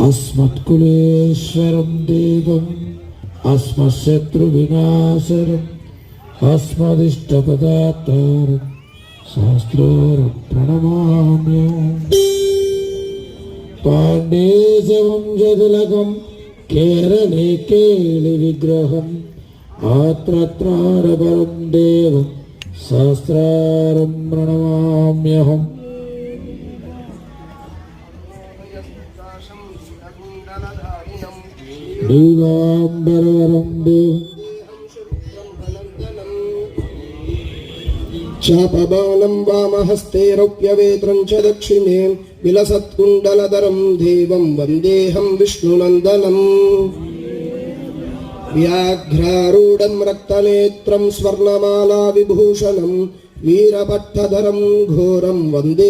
अस्मत्कुलेश्वरं देवम् अस्मत्शत्रुविनाशनम् अस्मदिष्टपदातारं सहस्रारं प्रणमाम्यहम्। पाण्डेयवंशतिलकं केरले केलिविग्रहम् आत्रत्रारपरं देवं सहस्रारं प्रणमाम्यहम्। नीलाम्बरवरं देवं चापबालं वामहस्ते रौप्यवेत्रं च दक्षिणे विलसत्कुण्डलधरं देवं वन्देऽहं विष्णुनन्दनम्। व्याघ्रारूढं रक्तनेत्रं स्वर्णमाला विभूषणं वीरपट्टधरं घोरं वन्दे